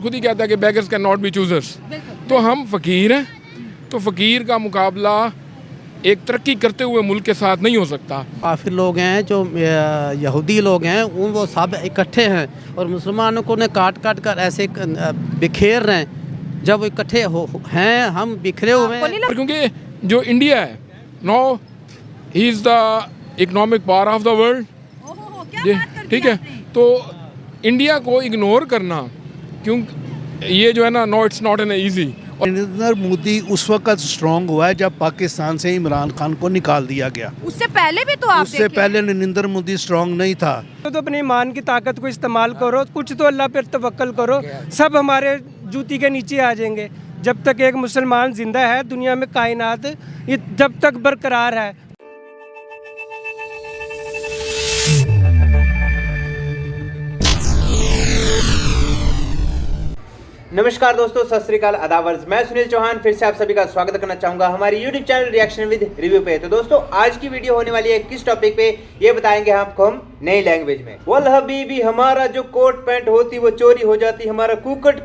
खुद ही कहता है कि beggars can not be choosers. तो हम फ़कीर हैं, तो फ़कीर का मुकाबला एक तरक्की करते हुए मुल्क के साथ नहीं हो सकता। काफ़ी लोग हैं जो यहूदी लोग हैं वो सब इकट्ठे हैं और मुसलमानों को ने काट काट कर ऐसे बिखेर रहे हैं। जब वो इकट्ठे हैं हम बिखरे हुए हैं। क्योंकि जो इंडिया है now he is the economic power of the world, ठीक है। तो इंडिया को इग्नोर करना, क्यों ये जो है ना, no it's not an easy. Narendra Modi उस वक्त स्ट्रांग हुआ है जब पाकिस्तान से इमरान खान को निकाल दिया गया। उससे पहले भी तो आप उससे पहले नरेंद्र मोदी स्ट्रांग नहीं था। तो अपनी ईमान की ताकत को इस्तेमाल करो, कुछ तो अल्लाह पर तवक्कल करो, सब हमारे जूती के नीचे आ जाएंगे। जब तक एक मुसलमान जिंदा है दुनिया में, कायनात ये जब तक बरकरार है। नमस्कार दोस्तों, सत श्री अकाल, आदावर्स। मैं सुनील चौहान फिर से आप सभी का स्वागत करना चाहूंगा हमारी YouTube channel reaction with review पे। तो दोस्तों आज की वीडियो होने वाली है किस टॉपिक पे, ये बताएंगे आपको हम नई लैंग्वेज में। वल हबीबी, हमारा जो कोट पैंट होती वो चोरी हो जाती, हमारा कुकर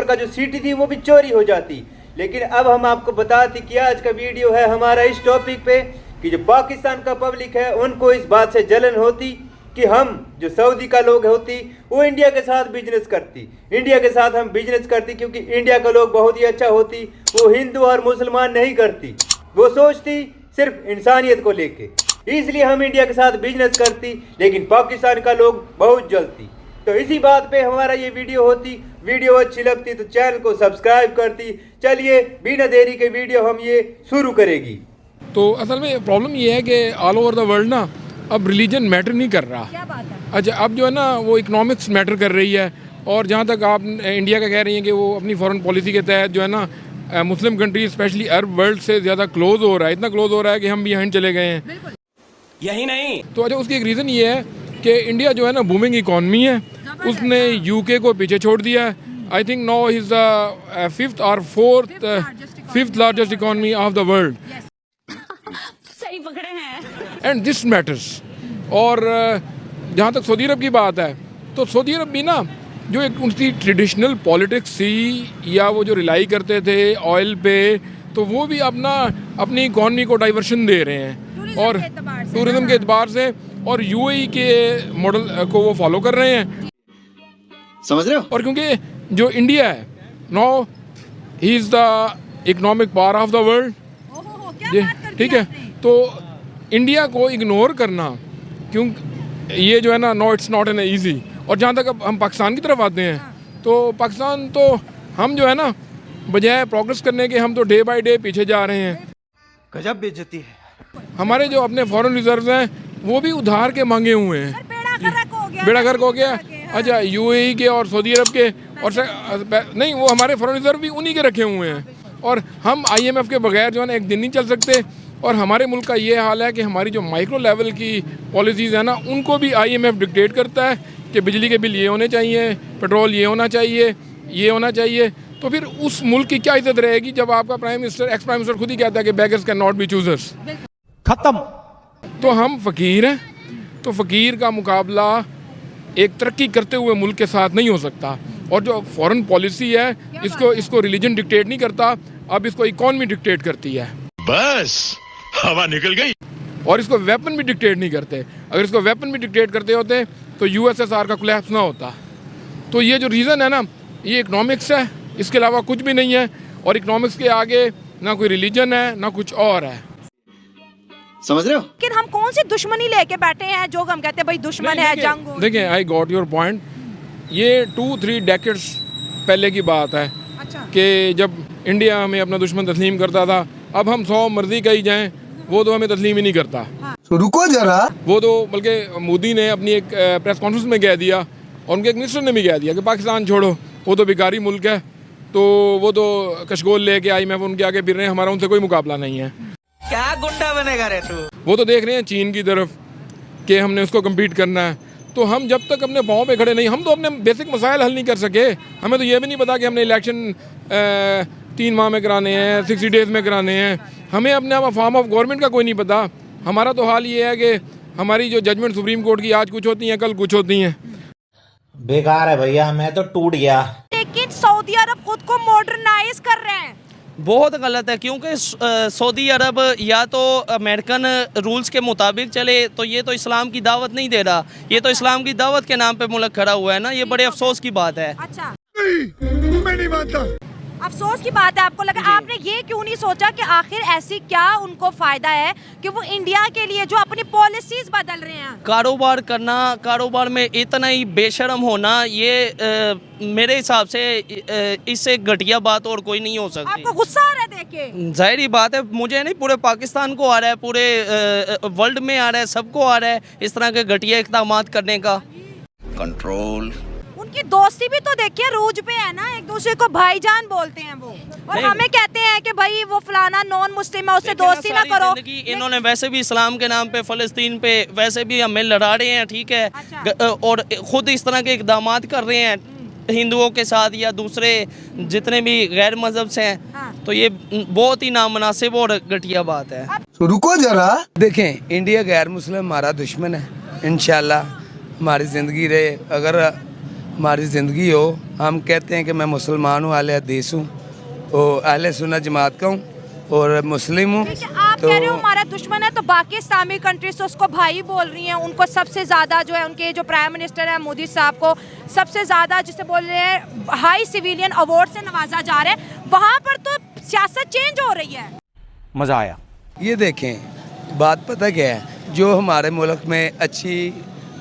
का जो सीटी थी वो भी चोरी हो जाती। लेकिन अब हम आपको बताते कि आज का वीडियो है हमारा इस टॉपिक पे कि जो पाकिस्तान का पब्लिक है उनको इस बात से जलन होती कि हम जो सऊदी का लोग होती वो इंडिया के साथ बिजनेस करती, इंडिया के साथ हम बिजनेस करती क्योंकि इंडिया का लोग बहुत ही अच्छा होती। वो हिंदू और मुसलमान नहीं करती, वो सोचती सिर्फ इंसानियत को लेके, इसलिए हम इंडिया के साथ बिजनेस करती। लेकिन पाकिस्तान का लोग बहुत जलती। तो इसी बात पे हमारा ये वीडियो होती। वीडियो अच्छी लगती तो चैनल को सब्सक्राइब करती। चलिए बिना देरी के वीडियो हम ये शुरू करेगी। तो असल में प्रॉब्लम ये है कि ऑल ओवर द वर्ल्ड ना अब रिलीजन मैटर नहीं कर रहा। क्या बात है? अच्छा, अब जो है ना वो इकोनॉमिक्स मैटर कर रही है। और जहाँ तक आप इंडिया का कह रही हैं कि वो अपनी फॉरेन पॉलिसी के तहत जो है ना Muslim country specially Arab world से ज़्यादा क्लोज हो रहा है, इतना क्लोज हो रहा है कि हम भी यहाँ चले गए हैं। यही नहीं तो अच्छा, उसकी एक रीज़न ये है कि इंडिया जो है ना बूमिंग इकॉनमी है, उसने यूके को पीछे छोड़ दिया है। I think now is the fifth largest economy of the world. सही पकड़े हैं। And this matters. और जहाँ तक सऊदी अरब की बात है, तो सऊदी अरब भी ना जो एक उनकी ट्रेडिशनल पॉलिटिक्स थी या वो जो रिलाई करते थे ऑयल पे, तो वो भी अपनी इकॉनमी को डाइवर्शन दे रहे हैं और टूरिज्म के एतबार से, और यूएई के मॉडल को वो फॉलो कर रहे हैं, समझ रहे हो। और क्योंकि जो इंडिया है now he is the economic power of the world, ठीक है। तो इंडिया को इग्नोर करना, क्यों ये जो है ना, no it's not an easy. और जहाँ तक अब हम पाकिस्तान की तरफ आते हैं, तो पाकिस्तान तो हम जो है ना बजाय प्रोग्रेस करने के हम तो डे बाय डे पीछे जा रहे हैं। गजब बेइज्जती है। हमारे जो अपने फॉरेन रिजर्व्स हैं वो भी उधार के मांगे हुए हैं, बेड़ा गर्क हो गया। अच्छा, यूएई के और सऊदी अरब के और नहीं, वो हमारे फॉरेन रिजर्व भी उन्हीं के रखे हुए हैं। और हम आईएमएफ के बगैर जो है ना एक दिन नहीं चल सकते। और हमारे मुल्क का ये हाल है कि हमारी जो माइक्रो लेवल की पॉलिसीज़ है ना, उनको भी आईएमएफ डिक्टेट करता है कि बिजली के बिल ये होने चाहिए, पेट्रोल ये होना चाहिए, ये होना चाहिए। तो फिर उस मुल्क की क्या इज्जत रहेगी जब आपका एक्स प्राइम मिनिस्टर खुद ही कहता है कि beggars can not be choosers. खत्म। तो हम फ़कीर हैं, तो फ़कीर का मुकाबला एक तरक्की करते हुए मुल्क के साथ नहीं हो सकता। और जो फॉरेन पॉलिसी है इसको रिलीजन डिक्टेट नहीं करता, अब इसको इकॉनमी डिक्टेट करती है। बस हवा निकल गई। और इसको वेपन भी डिक्टेट नहीं करते। अगर इसको वेपन भी डिक्टेट करते होते तो यूएसएसआर का कोलैप्स ना होता। तो ये जो रीज़न है ना, ये इकोनॉमिक्स है, इसके अलावा कुछ भी नहीं है। और इकोनॉमिक्स के आगे ना कोई रिलीजन है ना कुछ और है, समझ रहे हो। लेकिन हम कौन सी दुश्मनी लेके बैठे हैं जो हम कहते हैं भाई दुश्मन है, जंग हो। देखिए, आई गॉट योर पॉइंट। ये 2-3 डेकेड्स पहले की बात है। अच्छा। कि जब इंडिया हमें अपना दुश्मन तस्लीम करता था। अब हम 100 मर्जी कही जाएं, वो तो हमें तस्लीम ही नहीं करता। हाँ। तो रुको जरा। वो तो बल्कि मोदी ने अपनी एक प्रेस कॉन्फ्रेंस में कह दिया और उनके एक मिनिस्टर ने भी कह दिया कि पाकिस्तान छोड़ो, वो तो भिखारी मुल्क है, तो वो तो कशगोल लेके आईएमएफ उनके आगे फिर रहे हैं, हमारा उनसे कोई मुकाबला नहीं है। क्या गुंडा बनेगा रे तू। वो तो देख रहे हैं चीन की तरफ कि हमने उसको कम्पीट करना है। तो हम जब तक अपने पाँव पे खड़े नहीं, हम तो अपने बेसिक मसाइल हल नहीं कर सके। हमें तो ये भी नहीं पता कि हमने इलेक्शन 3 माह में कराने हैं, 60 डेज़ में कराने हैं। हमें अपने फॉर्म ऑफ गवर्नमेंट का कोई नहीं पता। हमारा तो हाल ये है कि हमारी जो जजमेंट सुप्रीम कोर्ट की आज कुछ होती हैं, कल कुछ होती हैं। बेकार है भैया, मैं तो टूट गया। एक लेकिन सऊदी अरब खुद को मॉडर्नाइज कर रहे हैं। बहुत गलत है, क्योंकि सऊदी अरब या तो अमेरिकन रूल्स के मुताबिक चले, तो ये तो इस्लाम की दावत नहीं दे रहा, ये तो इस्लाम की दावत के नाम पे मुल्क खड़ा हुआ है ना, ये बड़े अफसोस की बात है। अच्छा, मैं नहीं मानता। अफसोस की बात है आपको लगा। आपने ये क्यों नहीं सोचा कि आखिर ऐसी क्या उनको फायदा है कि वो इंडिया के लिए जो अपनी पॉलिसीज बदल रहे हैं। कारोबार करना, कारोबार में इतना ही बेशर्म होना, ये मेरे हिसाब से इससे घटिया बात और कोई नहीं हो सकती। आपको गुस्सा आ रहा है देख के? जाहिर ही बात है, मुझे नहीं, पूरे पाकिस्तान को आ रहा है, पूरे वर्ल्ड में आ रहा है, सबको आ रहा है इस तरह के घटिया इक़दाम करने का। कंट्रोल। उनकी दोस्ती भी तो देखिए रूज पे है ना, एक दूसरे को भाईजान बोलते हैं वो, और नहीं। हमें कहते हैं कि भाई वो फलाना नॉन मुस्लिम है, उससे दोस्ती ना करो। इन्होंने वैसे भी इस्लाम के नाम पे, फ़लस्तीन पे वैसे भी हमें लड़ा रहे हैं, ठीक है, अच्छा। और खुद इस तरह के इक़दाम कर रहे हैं हिंदुओं के साथ या दूसरे जितने भी गैर मजहब से हैं, हाँ। तो ये बहुत ही नामुनासिब और घटिया बात है। रुको जरा। देखें, इंडिया गैर मुस्लिम हमारा दुश्मन है, इंशाल्लाह हमारी ज़िंदगी रहे, अगर हमारी ज़िंदगी हो, हम कहते हैं कि मैं मुसलमान हूँ, अहले हदीस हूँ, और अहले सुन्नत जमात का हूँ और मुस्लिम हूँ। आप कह रहे हो हमारा दुश्मन है, तो बाकी इस्लामी कंट्रीज तो उसको भाई बोल रही हैं, उनको सबसे ज़्यादा जो है उनके जो प्राइम मिनिस्टर है मोदी साहब को सबसे ज़्यादा जिसे बोल रहे हैं हाई सिविलियन अवार्ड से नवाजा जा रहा है, वहाँ पर तो सियासत चेंज हो रही है। मजा आया। ये देखें, बात पता क्या है, जो हमारे मुल्क में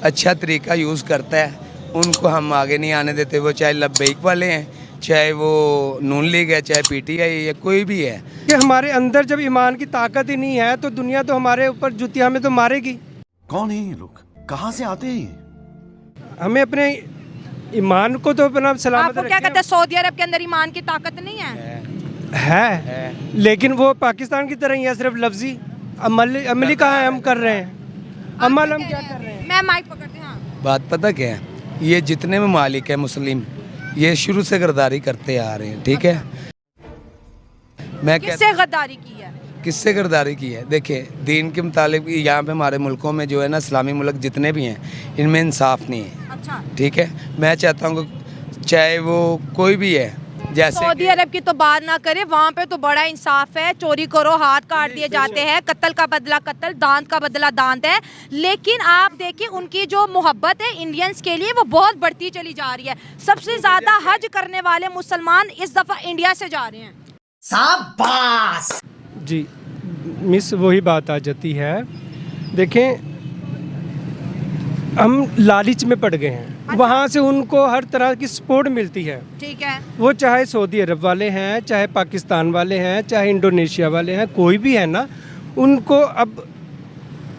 अच्छा तरीका यूज़ करता है उनको हम आगे नहीं आने देते, वो चाहे लब्बैक वाले हैं, चाहे वो नून लीग है, चाहे पीटीआई है, या कोई भी है। कि हमारे अंदर जब ईमान की ताकत ही नहीं है तो दुनिया तो हमारे ऊपर जुतिया में तो मारेगी। कौन है ये लोग, कहाँ से आते हैं ये? हमें अपने ईमान को तो अपना सलामत आपको क्या कहते हैं, सऊदी अरब के अंदर ईमान की ताकत नहीं है? लेकिन वो पाकिस्तान की तरह ही है, सिर्फ लफ्जी अमली कहाँ हम कर रहे हैं, अमल हम क्या कर रहे हैं। मैं माइक पकड़ती हूँ। हाँ। बात पता क्या है, ये जितने ममालिक है मुस्लिम, ये शुरू से गद्दारी करते आ रहे हैं, ठीक है। मैं किससे गद्दारी की है? किससे गद्दारी की है? देखिए, दीन के मुताबिक यहाँ पे हमारे मुल्कों में जो है ना, इस्लामी मुल्क जितने भी हैं, इनमें इंसाफ नहीं है, अच्छा, ठीक है। मैं चाहता हूँ कि चाहे वो कोई भी है, जैसे सऊदी अरब की तो बात ना करे, वहाँ पे तो बड़ा इंसाफ है, चोरी करो हाथ काट दिए जाते हैं, कत्ल का बदला कत्ल, दांत का बदला दांत है। लेकिन आप देखिए उनकी जो मोहब्बत है इंडियंस के लिए वो बहुत बढ़ती चली जा रही है। सबसे ज्यादा हज करने वाले मुसलमान इस दफा इंडिया से जा रहे हैं। शाबाश जी। मिस वही बात आ जाती है, देखें हम लालच में पड़ गए हैं। अच्छा। वहाँ से उनको हर तरह की सपोर्ट मिलती है, ठीक है, वो चाहे सऊदी अरब वाले हैं, चाहे पाकिस्तान वाले हैं, चाहे इंडोनेशिया वाले हैं, कोई भी है ना, उनको अब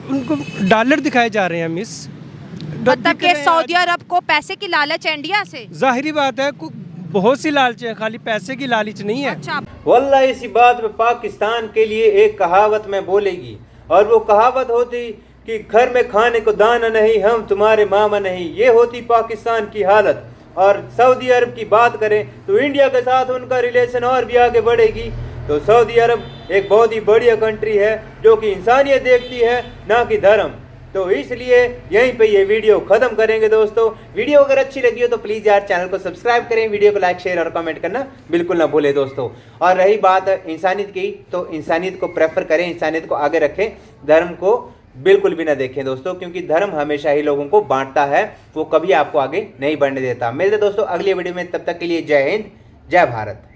उनको डॉलर दिखाए जा रहे हैं मिस। मतलब कि सऊदी अरब को पैसे की लालच है इंडिया से। जाहिरी बात है, बहुत सी लालच है, खाली पैसे की लालच नहीं है। अच्छा, वल्लाह इसी बात पे पाकिस्तान के लिए एक कहावत में बोलेगी, और वो कहावत होती कि घर में खाने को दाना नहीं, हम तुम्हारे मामा नहीं। ये होती पाकिस्तान की हालत। और सऊदी अरब की बात करें तो इंडिया के साथ उनका रिलेशन और भी आगे बढ़ेगी। तो सऊदी अरब एक बहुत ही बढ़िया कंट्री है जो कि इंसानियत देखती है, ना कि धर्म। तो इसलिए यहीं पे ये वीडियो खत्म करेंगे दोस्तों। वीडियो अगर अच्छी लगी हो तो प्लीज़ यार चैनल को सब्सक्राइब करें, वीडियो को लाइक शेयर और कमेंट करना बिल्कुल ना भूलें दोस्तों। और रही बात इंसानियत की, तो इंसानियत को प्रेफर करें, इंसानियत को आगे रखें, धर्म को बिल्कुल भी ना देखें दोस्तों, क्योंकि धर्म हमेशा ही लोगों को बांटता है, वो कभी आपको आगे नहीं बढ़ने देता। मिलते दोस्तों अगली वीडियो में, तब तक के लिए जय हिंद, जय भारत।